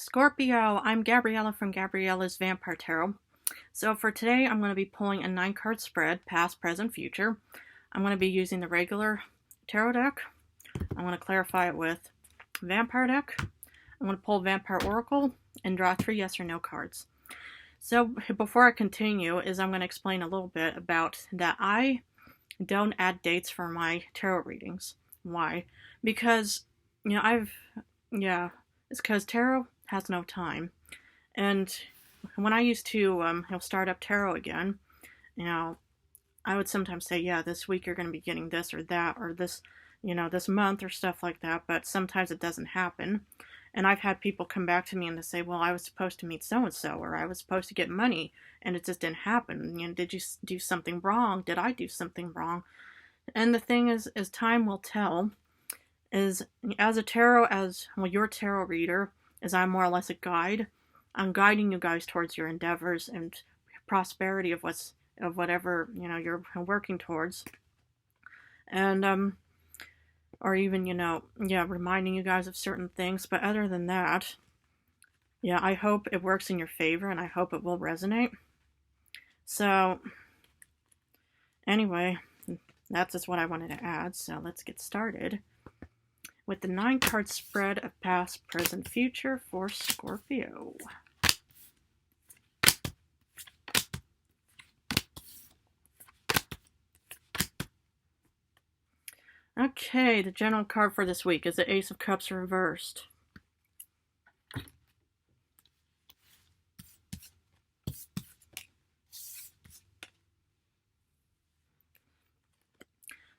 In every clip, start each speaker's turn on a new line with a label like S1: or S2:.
S1: Scorpio, I'm Gabriella from Gabriella's Vampire Tarot. So for today, I'm going to be pulling a 9-card spread, past, present, future. I'm going to be using the regular tarot deck. I'm going to clarify it with Vampire deck. I'm going to pull Vampire Oracle and draw 3 yes or no cards. So before I continue, I'm going to explain a little bit about that I don't add dates for my tarot readings. Why? Because, it's because tarot has no time. And when I used to start up tarot again, I would sometimes say, yeah, this week you're going to be getting this or that, or this, this month or stuff like that, but sometimes it doesn't happen. And I've had people come back to me and they say, well, I was supposed to meet so-and-so, or I was supposed to get money, and it just didn't happen. Did you do something wrong? Did I do something wrong? And the thing is time will tell. As your tarot reader, as I'm more or less a guide, I'm guiding you guys towards your endeavors and prosperity of whatever, you're working towards. And, or even, reminding you guys of certain things. But other than that, I hope it works in your favor, and I hope it will resonate. So, anyway, that's just what I wanted to add. So let's get started with the 9-card spread of past, present, future for Scorpio. Okay, the general card for this week is the Ace of Cups reversed.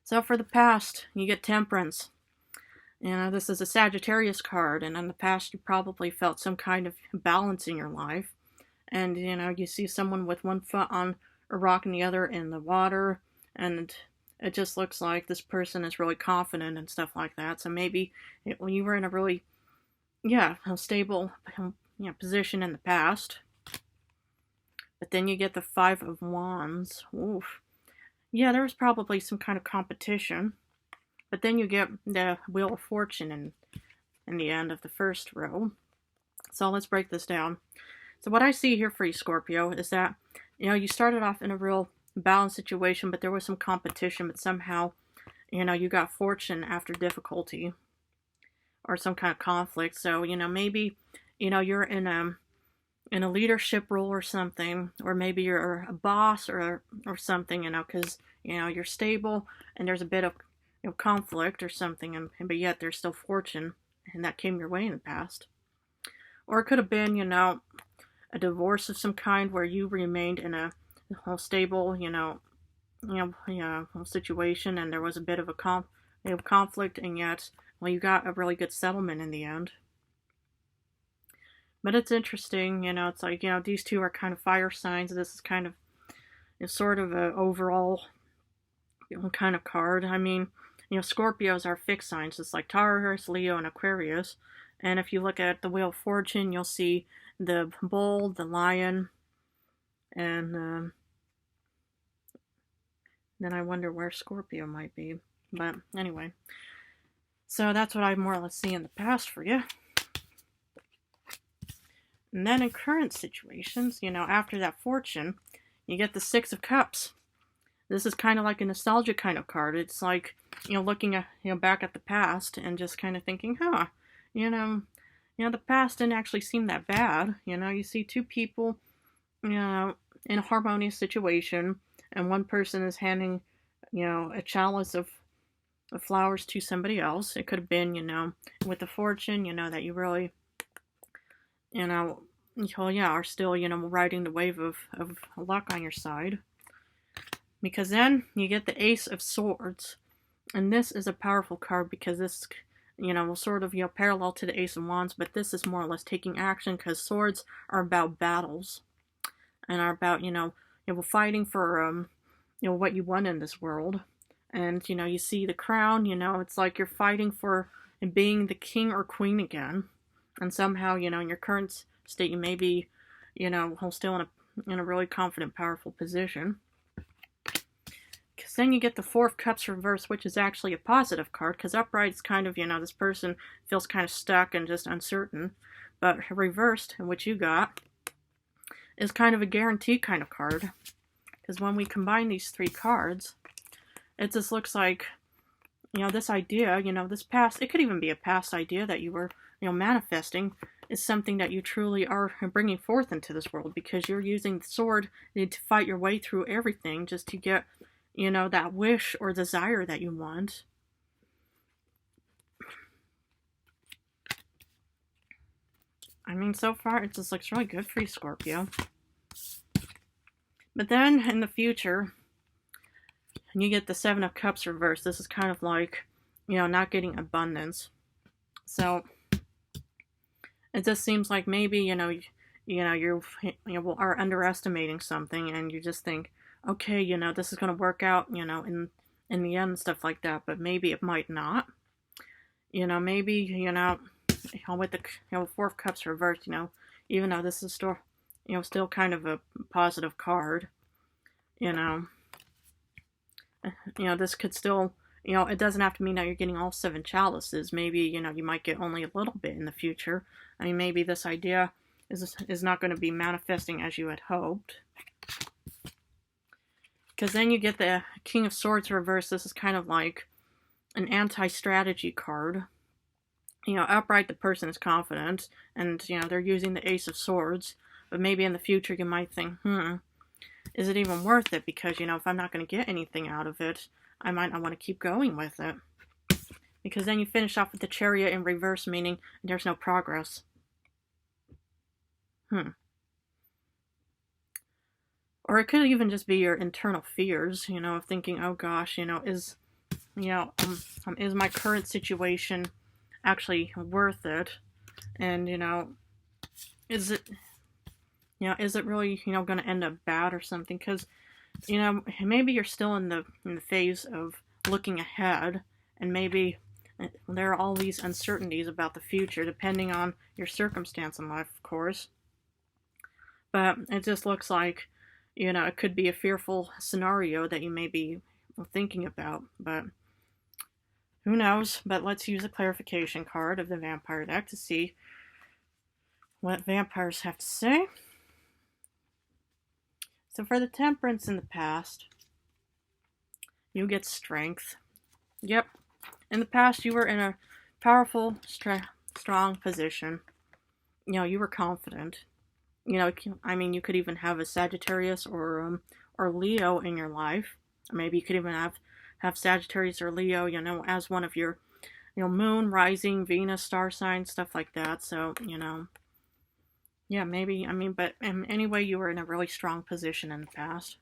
S1: So for the past, you get Temperance. This is a Sagittarius card, and in the past you probably felt some kind of balance in your life. And, you see someone with one foot on a rock and the other in the water, and it just looks like this person is really confident and stuff like that. So maybe when you were in a really, a stable, position in the past. But then you get the 5 of Wands. Oof. Yeah, there was probably some kind of competition. But then you get the Wheel of Fortune in the end of the first row. So let's break this down. So what I see here for you, Scorpio, is that, you started off in a real balanced situation, but there was some competition, but somehow, you got fortune after difficulty or some kind of conflict. So, maybe, you're in a leadership role or something, or maybe you're a boss or something, because, you're stable and there's a bit of conflict or something, but yet there's still fortune, and that came your way in the past. Or it could have been, a divorce of some kind where you remained in a stable, situation, and there was a bit of a conflict, and yet, you got a really good settlement in the end. But it's interesting, it's like, these two are kind of fire signs. This is kind of, sort of a overall, kind of card. I mean, Scorpios are fixed signs, just like Taurus, Leo, and Aquarius. And if you look at the Wheel of Fortune, you'll see the bull, the lion, and then I wonder where Scorpio might be. But anyway, so that's what I more or less see in the past for you. And then in current situations, after that fortune, you get the 6 of Cups. This is kind of like a nostalgia kind of card. It's like, looking at, back at the past and just kind of thinking, the past didn't actually seem that bad. You see 2 people, in a harmonious situation, and one person is handing, a chalice of flowers to somebody else. It could have been, with the fortune, that you really, are still, riding the wave of luck on your side. Because then you get the Ace of Swords. And this is a powerful card because this, sort of, parallel to the Ace of Wands, but this is more or less taking action, because swords are about battles and are about, fighting for, what you want in this world. And, you see the crown, it's like you're fighting for being the king or queen again. And somehow, in your current state, you may be, still in a really confident, powerful position. Because then you get the Four of Cups reversed, which is actually a positive card, because upright's kind of, this person feels kind of stuck and just uncertain. But reversed, which you got, is kind of a guarantee kind of card. Because when we combine these three cards, it just looks like, this idea, this past, it could even be a past idea that you were, manifesting, is something that you truly are bringing forth into this world, because you're using the sword to fight your way through everything just to get, that wish or desire that you want. I mean, so far, it just looks really good for you, Scorpio. But then, in the future, and you get the Seven of Cups reversed, this is kind of like, not getting abundance. So, it just seems like maybe, you are underestimating something, and you just think, okay, this is going to work out, in the end and stuff like that, but maybe it might not. Maybe, with the, Four of Cups reversed, even though this is still, still kind of a positive card, this could still, it doesn't have to mean that you're getting all 7 chalices. Maybe, you might get only a little bit in the future. I mean, maybe this idea is not going to be manifesting as you had hoped. Because then you get the King of Swords reversed. This is kind of like an anti-strategy card. Upright, the person is confident, and, they're using the Ace of Swords. But maybe in the future you might think, is it even worth it? Because, if I'm not going to get anything out of it, I might not want to keep going with it. Because then you finish off with the Chariot in reverse, meaning there's no progress. Or it could even just be your internal fears, of thinking, oh gosh, is my current situation actually worth it? And, is it really, going to end up bad or something? Because, maybe you're still in the phase of looking ahead, and maybe there are all these uncertainties about the future, depending on your circumstance in life, of course. But it just looks like, it could be a fearful scenario that you may be thinking about, but who knows? But let's use a clarification card of the Vampire deck to see what vampires have to say. So for the Temperance in the past, you get Strength. Yep. In the past, you were in a powerful, strong position. You were confident. You could even have a Sagittarius or Leo in your life. Or maybe you could even have Sagittarius or Leo, as one of your, moon, rising, Venus, star signs, stuff like that. So, yeah, maybe, but anyway, you were in a really strong position in the past.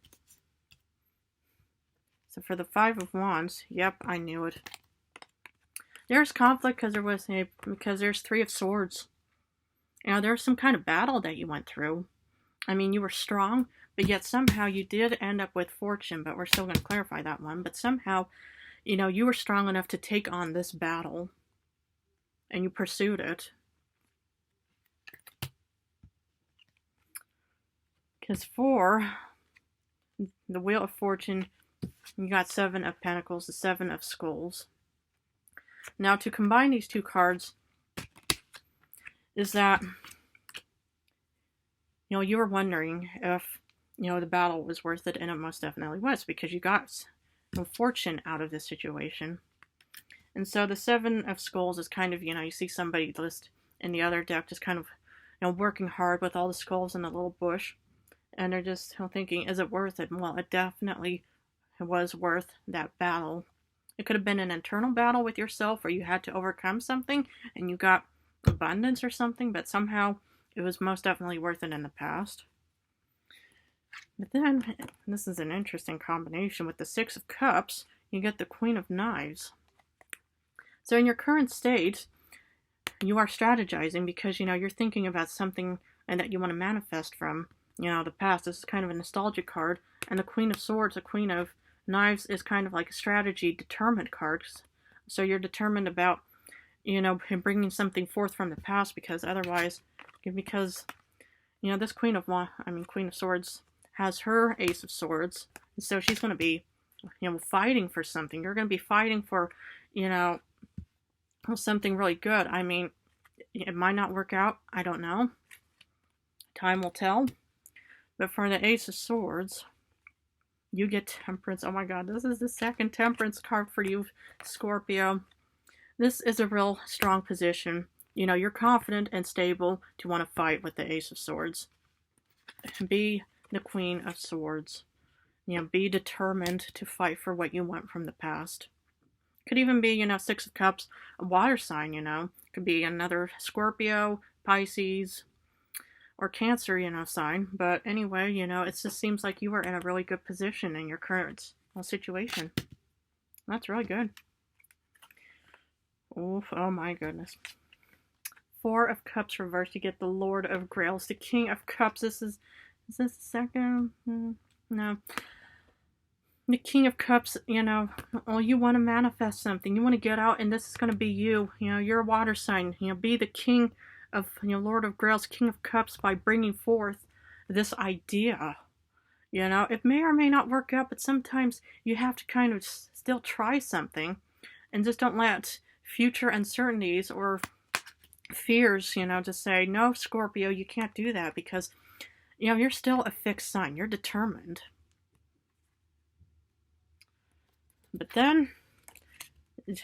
S1: So for the Five of Wands, yep, I knew it. There's conflict because there's Three of Swords. There's some kind of battle that you went through. You were strong, but yet somehow you did end up with Fortune, but we're still going to clarify that one. But somehow, you were strong enough to take on this battle, and you pursued it. Because for the Wheel of Fortune, you got Seven of Pentacles, the Seven of Skulls. Now, to combine these two cards is that, you were wondering if, the battle was worth it, and it most definitely was, because you got fortune out of this situation. And so the Seven of Skulls is kind of, you see somebody list in the other deck just kind of, working hard with all the skulls in a little bush, and they're just thinking, is it worth it? Well, it definitely was worth that battle. It could have been an internal battle with yourself, where you had to overcome something, and you got abundance or something, but somehow it was most definitely worth it in the past. But then, this is an interesting combination with the Six of Cups, you get the Queen of Knives. So in your current state, you are strategizing because, you're thinking about something and that you want to manifest from, the past. This is kind of a nostalgic card, and the Queen of Swords, the Queen of Knives, is kind of like a strategy, determined card. So you're determined about, bringing something forth from the past, because otherwise, this Queen of Swords has her Ace of Swords, and so she's going to be fighting for something. You're going to be fighting for, you know, something really good. I mean, it might not work out. I don't know. Time will tell. But for the Ace of Swords, you get Temperance. Oh my God, this is the second Temperance card for you, Scorpio. This is a real strong position. You're confident and stable to want to fight with the Ace of Swords. Be the Queen of Swords. Be determined to fight for what you want from the past. Could even be, Six of Cups, a water sign, Could be another Scorpio, Pisces, or Cancer, sign. But anyway, it just seems like you are in a really good position in your current situation. That's really good. Oof, oh my goodness. Four of Cups reversed. You get the Lord of Grails, the King of Cups. Is this the second? No. The King of Cups, well, you want to manifest something. You want to get out, and this is going to be you. You're a water sign. Be the King of, Lord of Grails, King of Cups by bringing forth this idea. It may or may not work out, but sometimes you have to kind of still try something and just don't let future uncertainties or fears, just say, no, Scorpio, you can't do that because, you're still a fixed sign. You're determined. But then,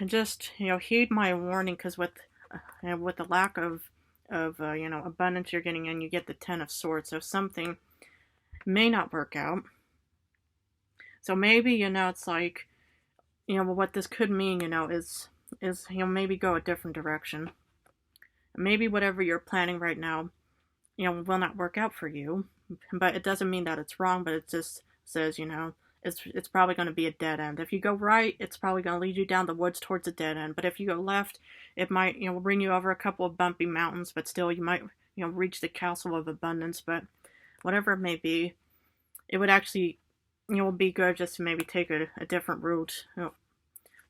S1: just, heed my warning, because with the lack of abundance you're getting in, you get the Ten of Swords. So something may not work out. So maybe, it's like, what this could mean, is maybe go a different direction. Maybe whatever you're planning right now, will not work out for you. But it doesn't mean that it's wrong, but it just says, it's probably going to be a dead end. If you go right, it's probably going to lead you down the woods towards a dead end. But if you go left, it might, bring you over a couple of bumpy mountains, but still you might, reach the castle of abundance. But whatever it may be, it would actually, be good just to maybe take a different route.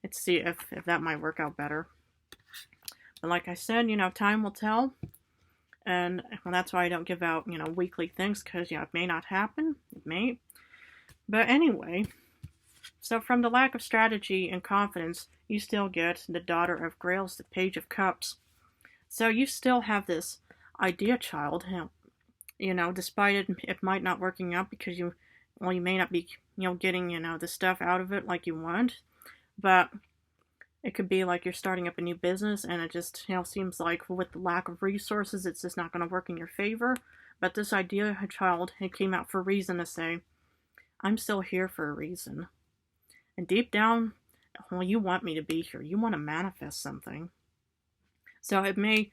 S1: Let's see if that might work out better. But like I said, time will tell. And well, that's why I don't give out, weekly things, because, it may not happen. It may. But anyway, so from the lack of strategy and confidence, you still get the Daughter of Grails, the Page of Cups. So you still have this idea, child, despite it might not working out because you may not be, getting, the stuff out of it like you want. But it could be like you're starting up a new business and it just, seems like with the lack of resources, it's just not going to work in your favor. But this idea, child, it came out for a reason to say, I'm still here for a reason. And deep down, well, you want me to be here. You want to manifest something. So it may,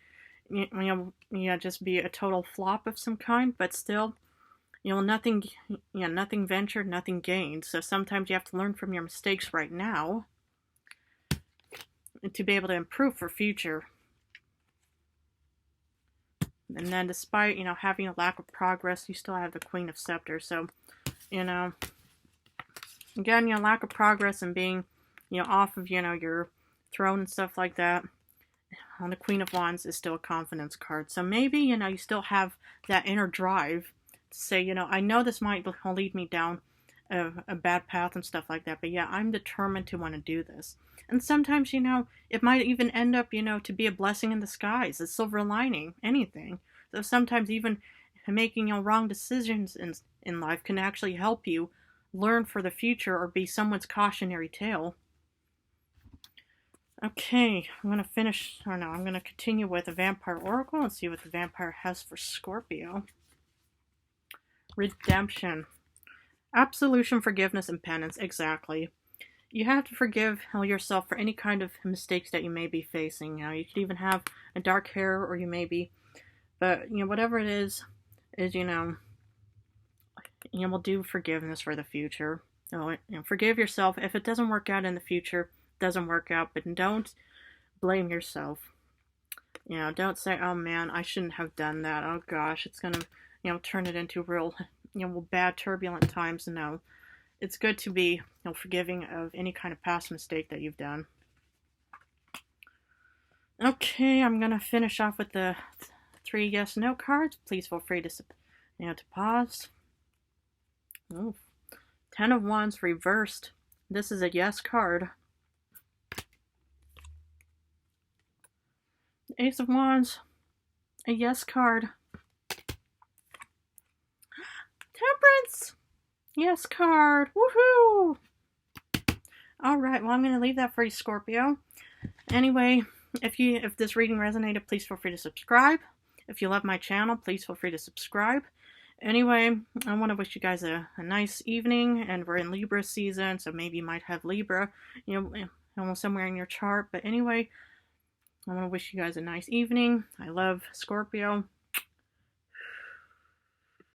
S1: just be a total flop of some kind, but still, nothing ventured, nothing gained. So sometimes you have to learn from your mistakes right now to be able to improve for future. And then despite, having a lack of progress, you still have the Queen of Scepters. So, again, lack of progress and being, off of, your throne and stuff like that. The Queen of Wands is still a confidence card. So maybe, you still have that inner drive to say, I know this might lead me down a bad path and stuff like that, but yeah, I'm determined to want to do this. And sometimes, it might even end up, to be a blessing in disguise, a silver lining, anything. So sometimes even making, wrong decisions in life can actually help you learn for the future or be someone's cautionary tale. Okay, I'm going to continue with the Vampire Oracle and see what the vampire has for Scorpio. Redemption. Absolution, forgiveness, and penance. Exactly. You have to forgive yourself for any kind of mistakes that you may be facing. You could even have a dark hair, or you may be, but whatever it is, we'll do forgiveness for the future. Forgive yourself. If it doesn't work out in the future, it doesn't work out, but don't blame yourself. Don't say, oh man, I shouldn't have done that. Oh gosh, it's gonna, turn it into real, bad turbulent times. No. It's good to be forgiving of any kind of past mistake that you've done. Okay, I'm going to finish off with the 3 yes/no cards. Please feel free to pause. Ooh. 10 of Wands reversed. This is a yes card. Ace of Wands, a yes card. Temperance, yes card. Woohoo! Alright, well, I'm going to leave that for you, Scorpio. Anyway, if this reading resonated, please feel free to subscribe. If you love my channel, please feel free to subscribe. Anyway, I want to wish you guys a nice evening, and we're in Libra season, so maybe you might have Libra, somewhere in your chart. But anyway, I want to wish you guys a nice evening. I love Scorpio.